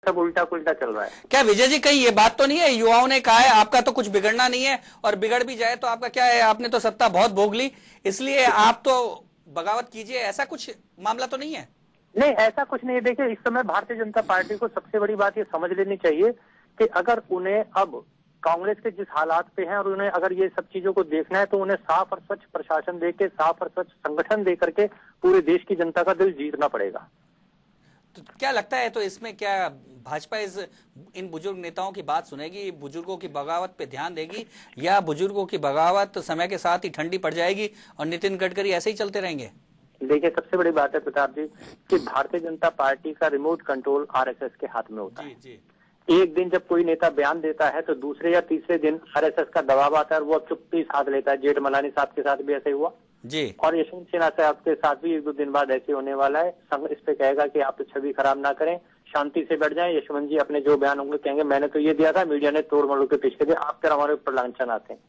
सब उल्टा पुल्टा चल रहा है। क्या विजय जी कहीं ये बात तो नहीं है, युवाओं ने कहा है आपका तो कुछ बिगड़ना नहीं है और बिगड़ भी जाए तो आपका क्या है, आपने तो सत्ता बहुत भोग ली इसलिए आप तो बगावत कीजिए, ऐसा कुछ मामला तो नहीं है? नहीं, ऐसा कुछ नहीं है। देखिए, इस समय भारतीय जनता पार्टी को सबसे बड़ी बात ये समझ लेनी चाहिए कि अगर उन्हें अब कांग्रेस के जिस हालात पे हैं और उन्हें अगर ये सब चीजों को देखना है तो उन्हें साफ और स्वच्छ प्रशासन देके, साफ और स्वच्छ संगठन दे करके पूरे देश की जनता का दिल जीतना पड़ेगा। तो क्या लगता है, तो इसमें क्या भाजपा इन बुजुर्ग नेताओं की बात सुनेगी, बुजुर्गों की बगावत पे ध्यान देगी, या बुजुर्गों की बगावत समय के साथ ही ठंडी पड़ जाएगी और नितिन गडकरी ऐसे ही चलते रहेंगे? देखिए, सबसे बड़ी बात है प्रताप जी कि भारतीय जनता पार्टी का रिमोट कंट्रोल आरएसएस के हाथ में होता है। जी। एक दिन जब कोई नेता बयान देता है तो दूसरे या तीसरे दिन आरएसएस का दबाव आता है और वो चुप्पी साध लेता है। जेठमलानी साहब के साथ भी ऐसा ही हुआ जी, और यशवंत सिन्हा साहब के साथ भी एक दो दिन बाद ऐसे होने वाला है। संघ इस पे कहेगा कि आप छवि खराब ना करें, शांति से बैठ जाएं। यशवंत जी अपने जो बयान होंगे कहेंगे मैंने तो ये दिया था, मीडिया ने तोड़ मरोड़ के पीछे दिया, आप फिर हमारे ऊपर लांछन आते हैं।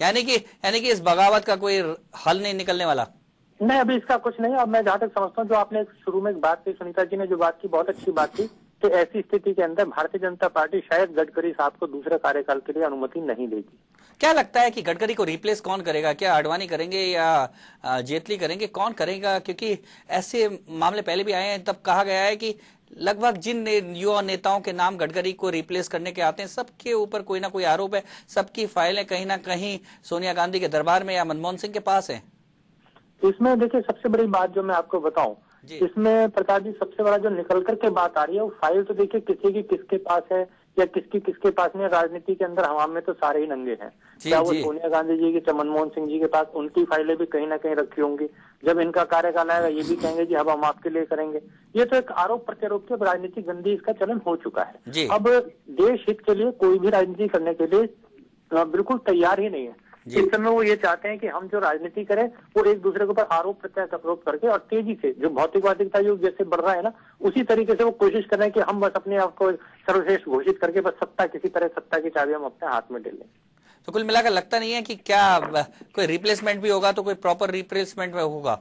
यानी कि इस बगावत का कोई हल नहीं निकलने वाला? नहीं, अभी इसका कुछ नहीं। अब मैं जहां तक समझता हूँ, जो आपने शुरू में एक बात की, सुनीता जी ने जो बात की बहुत अच्छी बात की कि ऐसी स्थिति के अंदर भारतीय जनता पार्टी शायद गडकरी साहब को दूसरे कार्यकाल के लिए अनुमति नहीं देगी। क्या लगता है कि गडकरी को रिप्लेस कौन करेगा? क्या आडवाणी करेंगे या जेटली करेंगे? कौन करेगा? क्योंकि ऐसे मामले पहले भी आए हैं, तब कहा गया है कि लगभग जिन युवा नेताओं के नाम गडकरी को रिप्लेस करने के आते हैं सबके ऊपर कोई ना कोई आरोप है, सबकी फाइलें कहीं ना कहीं सोनिया गांधी के दरबार में या मनमोहन सिंह के पास है। इसमें देखिए, सबसे बड़ी बात जो मैं आपको बताऊं, इसमें प्रताप जी सबसे बड़ा जो निकल करके बात आ रही है वो फाइल तो देखिए किसी की किसके पास है या किसकी किसके पास नहीं। राजनीति के अंदर हवा में तो सारे ही नंगे हैं। क्या वो सोनिया गांधी जी की, मनमोहन सिंह जी के पास उनकी फाइलें भी कहीं ना कहीं रखी होंगी। जब इनका कार्यकाल आएगा ये भी कहेंगे जी अब हम आपके लिए करेंगे। ये तो एक आरोप प्रत्यारोप की राजनीतिक गंदी इसका चलन हो चुका है। अब देश हित के लिए कोई भी राजनीति करने के लिए बिल्कुल तैयार ही नहीं है। इस समय वो ये चाहते हैं कि हम जो राजनीति करें वो एक दूसरे के ऊपर आरोप प्रत्यारोप करके और तेजी से जो भौतिकवादिकता युग जैसे बढ़ रहा है ना, उसी तरीके से वो कोशिश कर रहे हैं कि हम बस अपने आप को सर्वश्रेष्ठ घोषित करके बस किसी तरह सत्ता की चाबी हम अपने हाथ में ले लें। तो कुल मिलाकर लगता नहीं है कि क्या कोई रिप्लेसमेंट भी होगा तो कोई प्रॉपर रिप्लेसमेंट में होगा?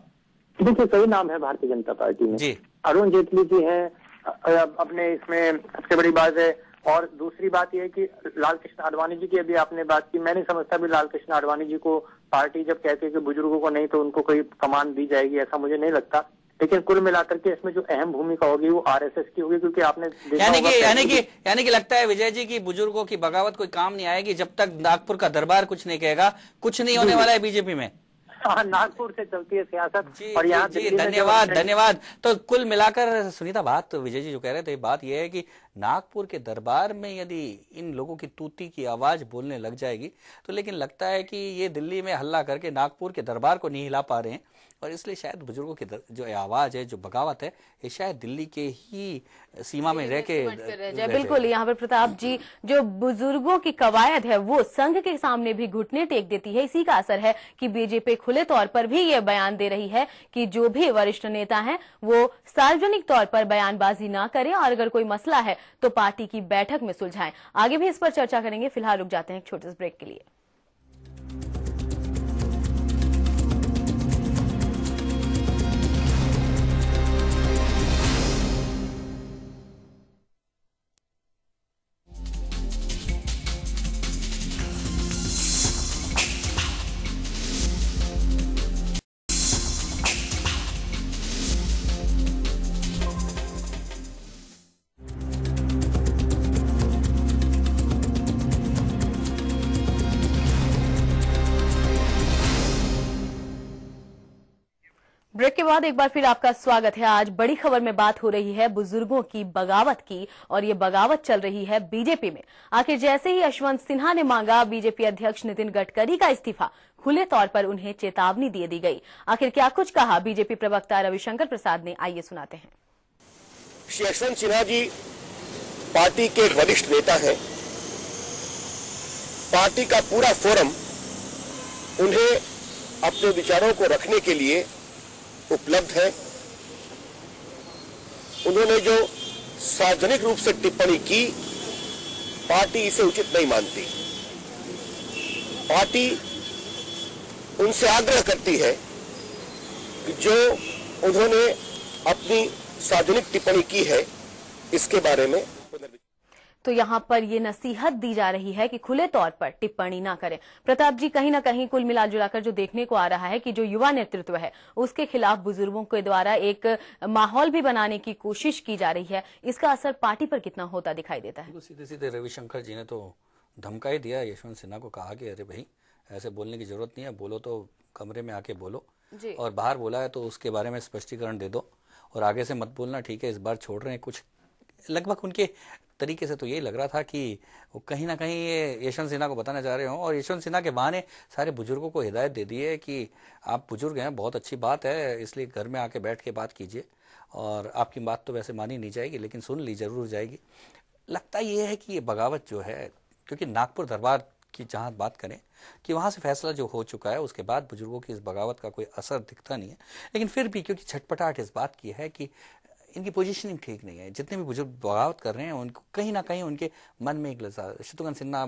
देखिए, कई नाम है भारतीय जनता पार्टी में जी। अरुण जेटली जी है अपने, इसमें सबसे बड़ी बात है। और दूसरी बात यह है कि लाल कृष्ण आडवाणी जी की अभी आपने बात की, मैं नहीं समझता भी लाल कृष्ण आडवाणी जी को पार्टी जब कहती है कि बुजुर्गों को नहीं तो उनको कोई कमान दी जाएगी, ऐसा मुझे नहीं लगता। लेकिन कुल मिलाकर के इसमें जो अहम भूमिका होगी वो आरएसएस की होगी, क्योंकि आपने यानी कि लगता है विजय जी की बुजुर्गों की बगावत कोई काम नहीं आएगी जब तक नागपुर का दरबार कुछ नहीं कहेगा। कुछ नहीं होने वाला है बीजेपी में। नागपुर से चलती है सियासत और यहाँ धन्यवाद। तो कुल मिलाकर सुनीता, बात विजय जी जो कह रहे थे, बात यह है कि नागपुर के दरबार में यदि इन लोगों की तूती की आवाज बोलने लग जाएगी तो लेकिन लगता है कि ये दिल्ली में हल्ला करके नागपुर के दरबार को नहीं हिला पा रहे हैं और इसलिए शायद बुजुर्गों की जो आवाज है, जो बगावत है, ये शायद दिल्ली के ही सीमा में रह के बिल्कुल। यहाँ पर प्रताप जी, जो बुजुर्गों की कवायद है वो संघ के सामने भी घुटने टेक देती है। इसी का असर है कि बीजेपी खुले तौर पर भी ये बयान दे रही है कि जो भी वरिष्ठ नेता हैं वो सार्वजनिक तौर पर बयानबाजी ना करें और अगर कोई मसला है तो पार्टी की बैठक में सुलझाएं। आगे भी इस पर चर्चा करेंगे, फिलहाल रुक जाते हैं एक छोटे से ब्रेक के लिए। ब्रेक के बाद एक बार फिर आपका स्वागत है। आज बड़ी खबर में बात हो रही है बुजुर्गों की बगावत की और ये बगावत चल रही है बीजेपी में। आखिर जैसे ही यशवंत सिन्हा ने मांगा बीजेपी अध्यक्ष नितिन गडकरी का इस्तीफा, खुले तौर पर उन्हें चेतावनी दे दी गई। आखिर क्या कुछ कहा बीजेपी प्रवक्ता रविशंकर प्रसाद ने, आइए सुनाते हैं। श्री यशवंत सिन्हा जी पार्टी के वरिष्ठ नेता हैं। पार्टी का पूरा फोरम उन्हें अपने विचारों को रखने के लिए उपलब्ध है। उन्होंने जो सार्वजनिक रूप से टिप्पणी की, पार्टी इसे उचित नहीं मानती। पार्टी उनसे आग्रह करती है कि जो उन्होंने अपनी सार्वजनिक टिप्पणी की है इसके बारे में तो यहाँ पर ये नसीहत दी जा रही है कि खुले तौर पर टिप्पणी ना करें। प्रताप जी, कहीं ना कहीं कुल मिला जुलाकर जो देखने को आ रहा है कि जो युवा नेतृत्व है उसके खिलाफ बुजुर्गों के द्वारा एक माहौल भी बनाने की कोशिश की जा रही है, इसका असर पार्टी पर कितना होता दिखाई देता है? सीधे सीधे रविशंकर जी ने तो धमका ही दिया, यशवंत सिन्हा को कहा कि अरे भाई ऐसे बोलने की जरूरत नहीं है, बोलो तो कमरे में आके बोलो, और बाहर बोला है तो उसके बारे में स्पष्टीकरण दे दो और आगे से मत बोलना, ठीक है, इस बार छोड़ रहे हैं। कुछ लगभग उनके तरीके से तो यही लग रहा था कि वो कहीं ना कहीं ये यशवंत सिन्हा को बताना चाह रहे हो, और यशवंत सिन्हा के बहाने सारे बुजुर्गों को हिदायत दे दी है कि आप बुजुर्ग हैं, बहुत अच्छी बात है, इसलिए घर में आके बैठ के बात कीजिए, और आपकी बात तो वैसे मानी नहीं जाएगी लेकिन सुन ली जरूर जाएगी। लगता ये है कि ये बगावत जो है, क्योंकि नागपुर दरबार की जहां बात करें कि वहां से फैसला जो हो चुका है उसके बाद बुजुर्गों की इस बगावत का कोई असर दिखता नहीं है, लेकिन फिर भी क्योंकि छटपटाहट इस बात की है कि इनकी पोजीशनिंग ठीक नहीं है। जितने भी बुजुर्ग बगावत कर रहे हैं उनको कहीं ना कहीं उनके मन में एक लज्जा, शत्रुघ्न सिन्हा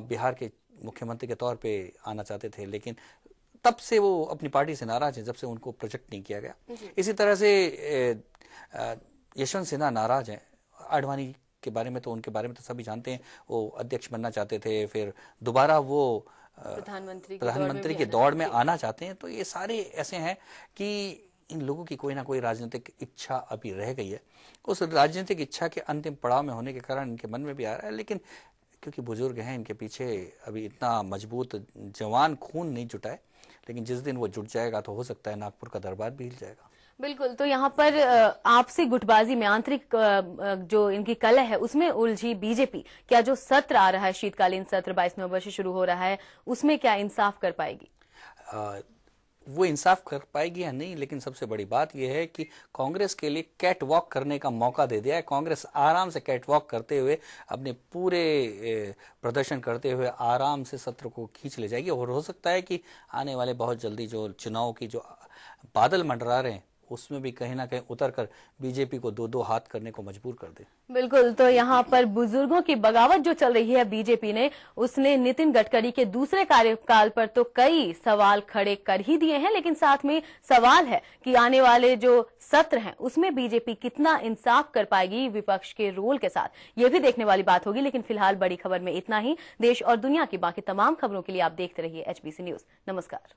बिहार के मुख्यमंत्री के तौर पे आना चाहते थे, लेकिन तब से वो अपनी पार्टी से नाराज है जब से उनको प्रोजेक्ट नहीं किया गया। इसी तरह से यशवंत सिन्हा नाराज हैं आडवाणी के बारे में, तो उनके बारे में तो सभी जानते हैं, वो अध्यक्ष बनना चाहते थे, फिर दोबारा वो प्रधानमंत्री की दौड़ में आना चाहते हैं। तो ये सारे ऐसे हैं कि इन लोगों की कोई ना कोई राजनीतिक इच्छा अभी रह गई है, उस राजनीतिक इच्छा के अंतिम पड़ाव में होने के कारण इनके मन में भी आ रहा है, लेकिन क्योंकि बुजुर्ग हैं इनके पीछे अभी इतना मजबूत जवान खून नहीं जुटा है, लेकिन जिस दिन वो जुट जाएगा तो हो सकता है नागपुर का दरबार भी हिल जाएगा। बिल्कुल, तो यहाँ पर आपसी गुटबाजी में आंतरिक जो इनकी कलह है उसमें उलझी बीजेपी, क्या जो सत्र आ रहा है, शीतकालीन सत्र 22 नवंबर से शुरू हो रहा है, उसमें क्या इंसाफ कर पाएगी? वो इंसाफ कर पाएगी या नहीं, लेकिन सबसे बड़ी बात यह है कि कांग्रेस के लिए कैट वॉक करने का मौका दे दिया है। कांग्रेस आराम से कैट वॉक करते हुए, अपने पूरे प्रदर्शन करते हुए आराम से सत्र को खींच ले जाएगी, और हो सकता है कि आने वाले बहुत जल्दी जो चुनाव की जो बादल मंडरा रहे हैं उसमें भी कहीं ना कहीं उतरकर बीजेपी को दो दो हाथ करने को मजबूर कर दे। बिल्कुल, तो यहाँ पर बुजुर्गों की बगावत जो चल रही है बीजेपी ने, उसने नितिन गडकरी के दूसरे कार्यकाल पर तो कई सवाल खड़े कर ही दिए हैं, लेकिन साथ में सवाल है कि आने वाले जो सत्र हैं उसमें बीजेपी कितना इंसाफ कर पाएगी विपक्ष के रोल के साथ, ये भी देखने वाली बात होगी। लेकिन फिलहाल बड़ी खबर में इतना ही। देश और दुनिया की बाकी तमाम खबरों के लिए आप देखते रहिए HBC न्यूज। नमस्कार।